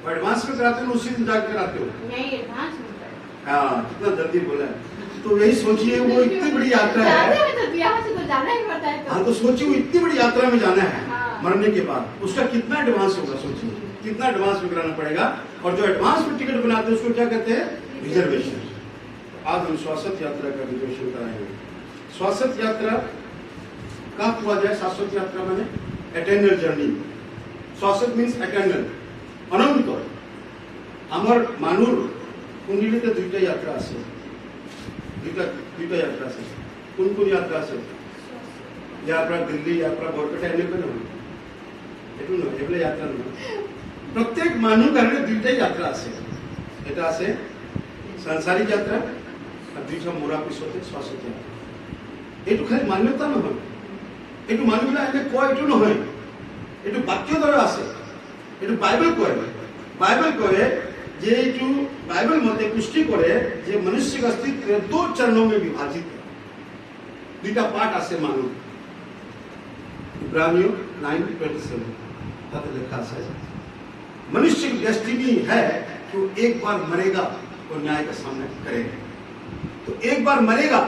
Advance में कराते हो उसी दिन जाकर कराते हो? नहीं, एडवांस में। हाँ, कितना जल्दी बोला है। तो यही सोचिए, वो इतनी बड़ी यात्रा है। तो ब्याह से तो जाना ही पड़ता है। हाँ, तो सोचिए वो इतनी बड़ी यात्रा में जाना है। हाँ। मरने के बाद उसका कितना एडवांस होगा, सोचिए कितना एडवांस में कराना पड़ेगा। और जो एडवांस में टिकट बनाते हैं उसको क्या कहते हैं? रिजर्वेशन। आज हम शाश्वत यात्रा का रिजर्वेशन कराएंगे। शाश्वत यात्रा कब हुआ जाए? शाश्वत यात्रा माने एटर्नल जर्नी। शाश्वत मीन्स एटर्नल, अनंत। आमर मानुर कुंडलीते दुईटा यात्रा আছে, দুইটা यात्रा আছে। কোন কোন यात्रा আছে? ইয়াৰ পৰা দিল্লী, ইয়াৰ পৰা বৰপেটা, এনেকৈ নহয়, এইটো নহয়, এইবিলাক यात्रा নহয়। প্ৰত্যেক মানুহ কাৰণে দুইটাই यात्रा আছে। এটা আছে সাংসাৰিক यात्रा আৰু দুইটা মৰা পিছতে শাশ্বত यात्रा। এইটো খালি মান্যতা নহয়, এইটো মানুহবিলাক এনে কয়, এইটো নহয়, এইটো বাক্যৰ দ্বাৰা আছে। এইটো বাইবেল কয়। বাইবেল কয় যে এইটো বাইবেল মতে পুষ্টি করে যে মনুষ্যক अस्तित्व दो चरणों में विभाजित है। দুইটা পার্ট আছে মানুষ। इब्रानियों 9:27 তাতে লেখা আছে मनुष्य की डेस्टिनी है कि वो एक बार मरेगा और न्याय का सामना करेगा। तो एक बार मरेगा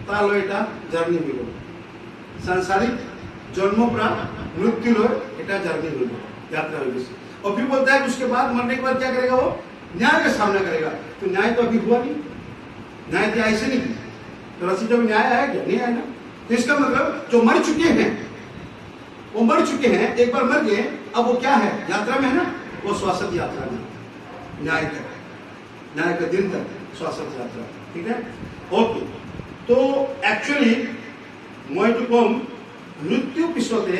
তাহলে এটা জার্নি হলো। सांसारिक जन्मों पर मृत्यु लो, এটা জার্নি হলো, यात्रा হলো। और फिर बोलता है कि उसके बाद मरने के बाद क्या करेगा? वो न्याय का सामना करेगा। तो न्याय तो अभी हुआ नहीं, न्याय तो ऐसे नहीं की। तो रसीद में न्याय आया क्या? नहीं आया ना। तो इसका मतलब जो मर चुके हैं, वो मर चुके हैं, एक बार मर गए, अब वो क्या है? यात्रा में है ना, वो शाश्वत यात्रा में, न्याय तक, न्याय के दिन तक शाश्वत यात्रा। ठीक है, ओके। तो एक्चुअली मैं तो कम मृत्यु पिछते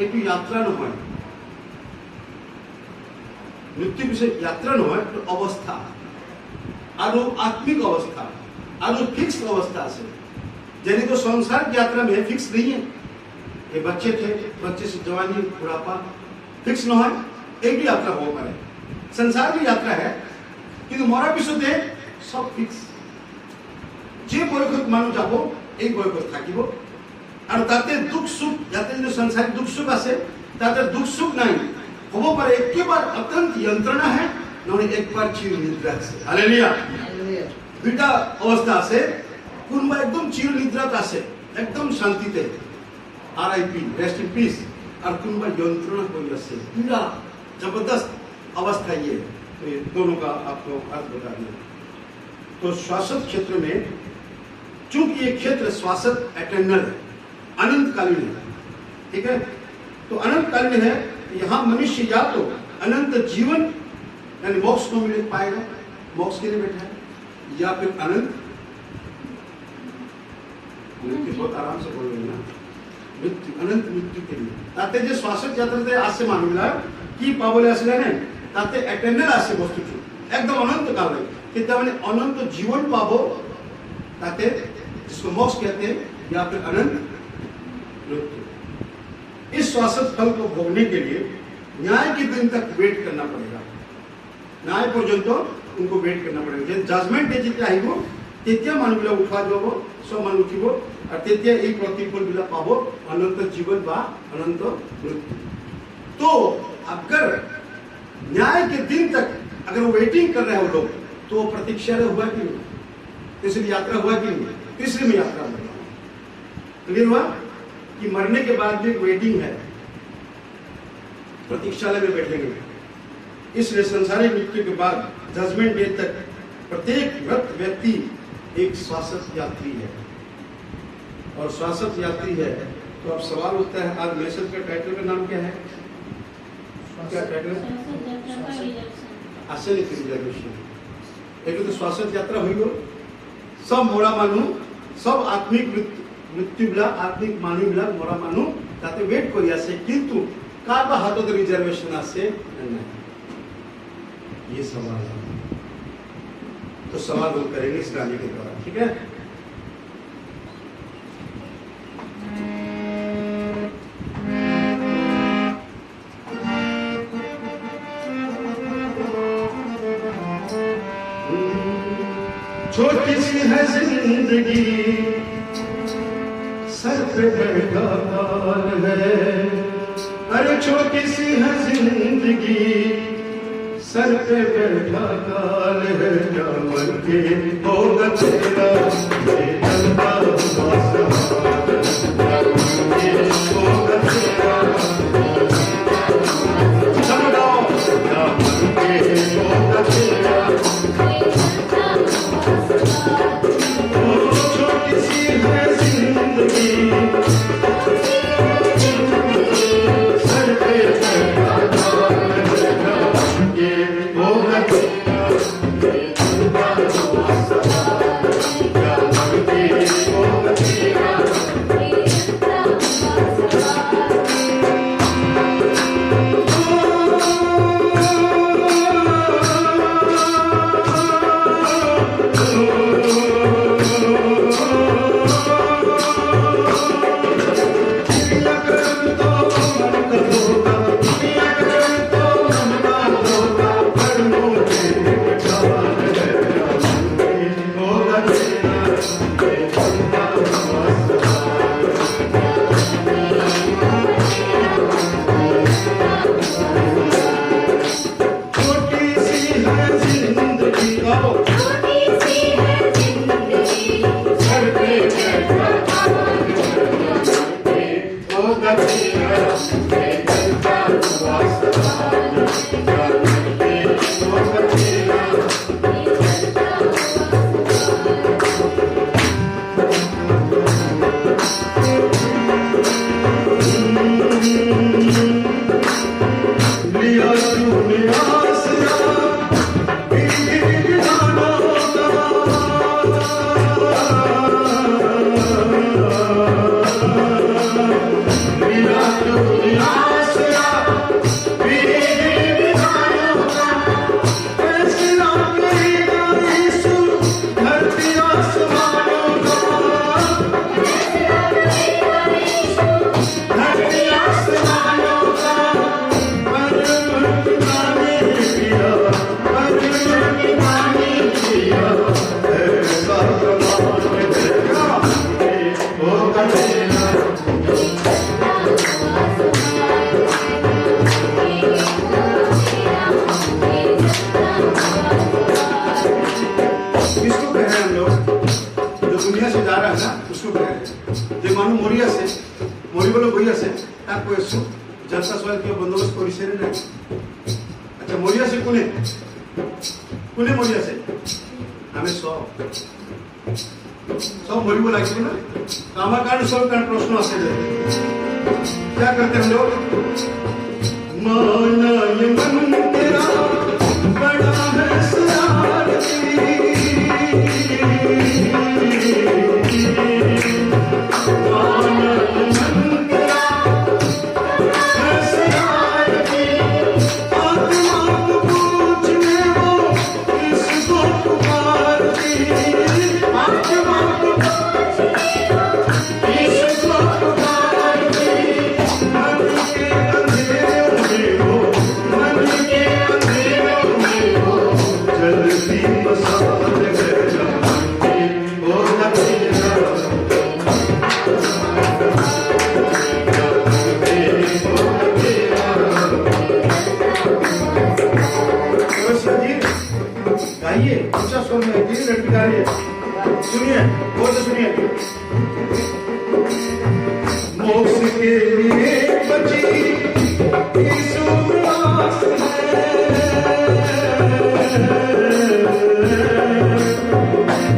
एक यात्रा নহয়, मृत्यु पिछे यात्रा নহয়, तो अवस्था और आत्मिक अवस्था और फिक्स अवस्था से। यानी तो संसार की यात्रा में फिक्स नहीं है। ये बच्चे थे, बच्चे से जवानी, बुढ़ापा फिक्स न है, एक भी यात्रा हो पाए। संसार की यात्रा है কিন্তু মরার পিছতে সব ফিক্স। যে বয়সত মানুষ যাব এই বয়সত থাকিব আর তাতে দুঃখ সুখ, যাতে যে সংসারিক দুঃখ সুখ আছে তাতে দুঃখ সুখ নাই। হব পারে একেবারে অত্যন্ত যন্ত্রণা है, নহলে একবার চির নিদ্রা আছে। হালেলুয়া। দুইটা অবস্থা আছে। কোনবা একদম চির নিদ্রাত আছে, একদম শান্তিতে, आरआईपी, रेस्ट इन पीस। और कोनबा यंत्रणा कोई আছে, पूरा जबरदस्त अवस्था ये। तो ये दोनों का आपको अर्थ बता दिया। तो शाश्वत क्षेत्र में, चूंकि ये क्षेत्र शाश्वत एटर्नल है, अनंतकालीन है, ठीक है। तो अनंतकालीन है, यहाँ मनुष्य या तो अनंत जीवन यानी मोक्ष को मिल पाएगा, मोक्ष के लिए बैठा है, या फिर अनंत मृत्यु। बहुत आराम से बोल रहे हैं ना, मृत्यु, अनंत मृत्यु के लिए। ताते जे शाश्वत यात्रा आसे मानूला की पावले असले ने ताते एटर्नल आसे वस्तु एकदम अनंत काल है कि तमने अनंत जीवन पाबो, ताते जिसको मोक्ष कहते हैं, या फिर अनंत मृत्यु। इस शाश्वत फल को भोगने के लिए न्याय के दिन तक वेट करना पड़ेगा। न्याय पर्यंत उनको वेट करना पड़ेगा। जजमेंट डे जितना आइबो তেতিয়া মানুষবিলা উঠা যাব, সব মানুষ উঠিব আর তেতিয়া এই प्रतिफल पाबो, अनंत जीवन बा अनंत मृत्यु। तो अगर न्याय के दिन तक अगर वेटिंग कर रहे हो लोग, तो प्रतीक्षा हुआ कि नहीं? तीसरी यात्रा हुआ कि नहीं? तीसरी में यात्रा हुआ। क्लियर हुआ कि मरने के बाद भी वेटिंग है, प्रतीक्षालय में बैठेंगे। इसलिए संसारिक मृत्यु के बाद जजमेंट डे तक प्रत्येक मृत व्यक्ति एक शाश्वत यात्री है। और शाश्वत यात्री है तो अब सवाल उठता है, आज मैसेज का टाइटल का नाम क्या है? क्या टाइटल? आश्चर्य रिजर्वेशन। एक तो शाश्वत यात्रा हुई हो, सब मोड़ा मानू, सब आत्मिक मृत्यु बिला, आत्मिक मानू बिला मोड़ा मानू ताते वेट करी आसे, किंतु काबा हाथों रिजर्वेशन आसे नहीं। ये सवाल है, तो सवाल हम करेंगे इस गाने के द्वारा, ठीक है। छोटी सी है जिंदगी, सर पे बड़ा भार है। अरे छोटी सी है जिंदगी, सर पे बैठा काल है क्या मन के होगा तेरा ये चलता हुआ सवार ये होगा तेरा समझाओ क्या मन के होगा तेरा छोटी सी है जिंदगी सर पे बैठा काल है क्या ये होगा तेरा ये चलता हुआ सवार क्या मन के होगा तेरा छोटी सी है जिंदगी आओ सर पे बैठा होगा तेरा ये चलता हुआ सवार क्या मन के होगा तेरा लिया तूने आसरा बीच जाना लिया तूने आसरा बीच जाना फैसला करेगा यीशु धरती आसमानों का धरती आसमानों का किसको कह रहे हैं हम लोग जो दुनिया से जा रहा है ना उसको कह रहे हैं যে মানুষ মরি আছে মরিবলৈ গৈ আছে তাক কৈ আছো জনতা সহায় কিয় বন্দোবস্ত কৰিছে নে নাই আচ্ছা মৰি আছে কোনে কোনে মৰি আছে আমি সব মৰিব লাগিব না তো আমার কারণে সব কারণ প্রশ্ন আছে যে क्या करते हैं हम लोग माना ये मन तेरा बड़ा है शरारती माना ये मन तेरा है शरारती आत्मा को पूछने वो किसको पुकारती आत्मा को किसको पुकारती मन के अंधेरों में वो मन के अंधेरों में वो जलती मसाल है जवानी वो नतीजा गाइए ऊंचा स्वर में धीरे लड़की गा रही है सुनिए बहुत सुनिए मोक्ष के लिए बची यीशु दास है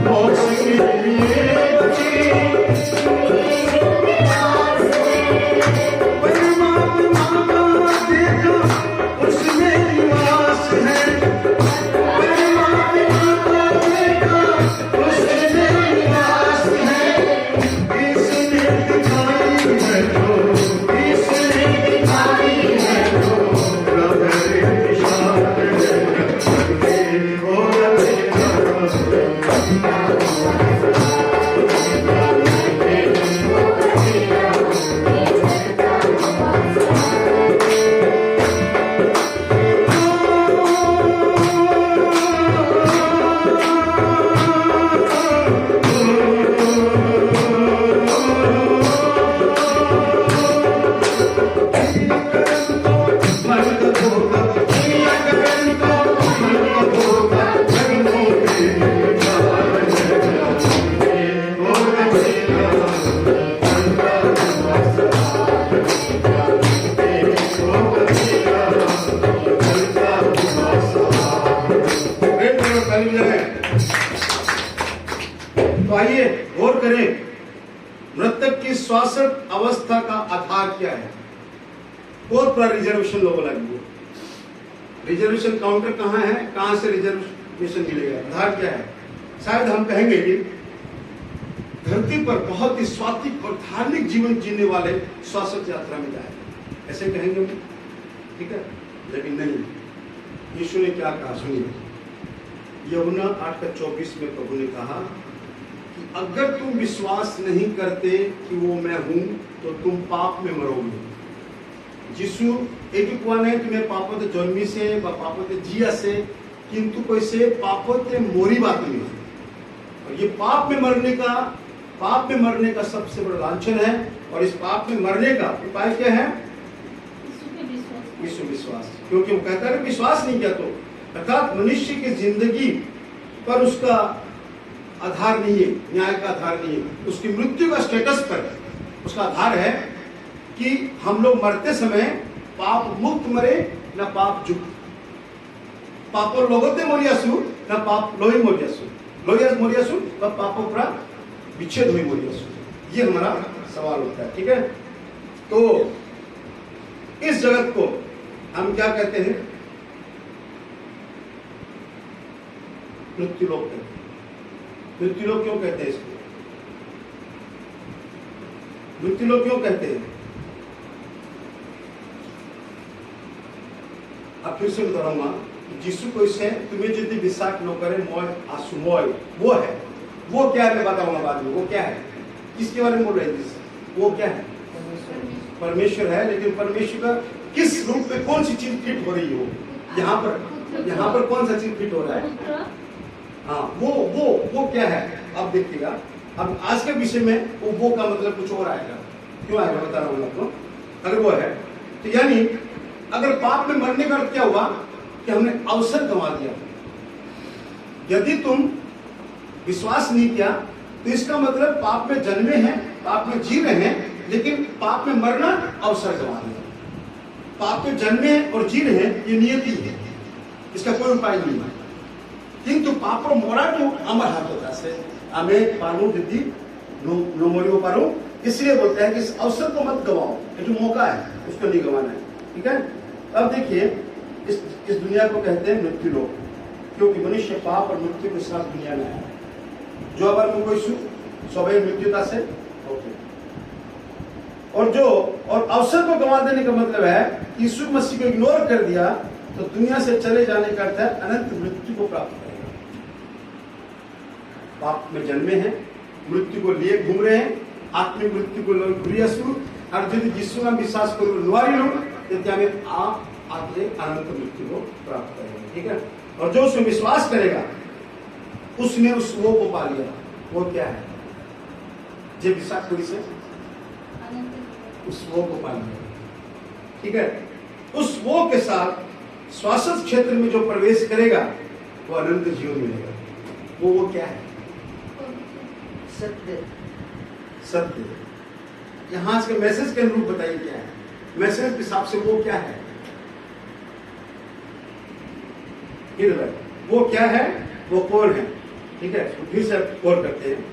मोक्ष के लिए बची परमात्मा का देखा उसमें निवास है परमात्मा का देखा उसमें निवास है आइए गौर करें, मृतक की शाश्वत अवस्था का आधार क्या है। बहुत बड़ा रिजर्वेशन लोगों लगी, रिजर्वेशन काउंटर कहाँ है, कहाँ से रिजर्वेशन मिलेगा, आधार क्या है। शायद हम कहेंगे कि धरती पर बहुत ही सात्विक और धार्मिक जीवन जीने वाले शाश्वत यात्रा में जाए, ऐसे कहेंगे हम, ठीक है। लेकिन नहीं, यीशु ने क्या कहा सुनिए। यूहन्ना 8:24 में प्रभु ने कहा कि अगर तुम विश्वास नहीं करते कि वो मैं हूं तो तुम पाप में मरोगे। यीशु एटुकुआ ने तुम्हें पापोते जन्मी से व पापोते जिया से, किंतु कैसे पापोते मोरी बात नहीं। और ये पाप में मरने का सबसे बड़ा लांछन है। और इस पाप में मरने का उपाय क्या है, यीशु विश्वास। क्योंकि वो कहता है विश्वास नहीं किया तो, अर्थात मनुष्य की जिंदगी पर उसका आधार नहीं है, न्याय का आधार नहीं है, उसकी मृत्यु का स्टेटस पर उसका आधार है कि हम लोग मरते समय पाप मुक्त मरे न पाप युक्त। पापो लोगोते मोरियासु न पाप लोही मोरियासु, लोहियास मोरियासु व पापो प्रा विच्छेद हुई मोरियासु। ये हमारा सवाल होता है, ठीक है। तो इस जगत को हम क्या कहते हैं, मृत्युलोक कहते हैं। मृत्युलोक क्यों कहते हैं इसको, मृत्युलोक क्यों कहते हैं। अब फिर से बताऊंगा, यीशु को इससे तुम्हें जितनी विशाख नो करे मोय आंसू मोय, वो है, वो क्या है मैं बताऊंगा बाद में, वो क्या है, किसके बारे में बोल रहे हैं, वो क्या है, परमेश्वर है। लेकिन परमेश्वर का किस रूप में कौन सी चीज फिट हो रही हो, यहाँ पर कौन सा चीज फिट हो रहा है, हाँ वो क्या है। अब देखिएगा, अब आज के विषय में वो का मतलब कुछ और आएगा, क्यों आएगा बता रहा हूँ आपको। अगर वो है तो यानी अगर पाप में मरने का अर्थ क्या हुआ कि हमने अवसर गंवा दिया। यदि तुम विश्वास नहीं किया तो इसका मतलब पाप में जन्मे हैं, पाप में जी रहे हैं, लेकिन पाप में मरना अवसर गंवा दिया। पाप में जन्मे और जी रहे हैं, ये नियति है, इसका कोई उपाय नहीं है। किंतु पाप मोरा तो अमर हाथ होता है, हमें पालू दीदी नो मोरियो पारो, इसलिए बोलते हैं कि इस अवसर को मत गवाओ, ये जो मौका है उसको नहीं गंवाना है, ठीक है। अब देखिए, इस दुनिया को कहते हैं मृत्यु लोक, क्योंकि मनुष्य पाप और मृत्यु के साथ दुनिया में आया। जो अवर को कोई स्वयं मृत्युता से होते, और अवसर को गंवा देने का मतलब है यीशु मसीह को इग्नोर कर दिया तो दुनिया से चले जाने का अर्थ है अनंत मृत्यु को प्राप्त करेगा। पाप में जन्मे हैं, मृत्यु को लिए घूम रहे हैं, आत्मिक मृत्यु को घुरियासु और यदि यीशु में विश्वास करो नुआरी लोग में आप आगे अनंत मृत्यु को प्राप्त करेंगे, ठीक है। और जो उसमें विश्वास करेगा उसने उस वो को पा लिया। वो क्या है, जो विश्वास करी से उस वो को पा लिया, ठीक है। उस वो के साथ शाश्वत क्षेत्र में जो प्रवेश करेगा वो अनंत जीवन मिलेगा। वो क्या है, सत्य। यहां से मैसेज के अनुरूप बताइए क्या है, मैसेज के हिसाब से वो क्या है, वो क्या है, वो कौन है, ठीक है। फिर से गौर करते हैं।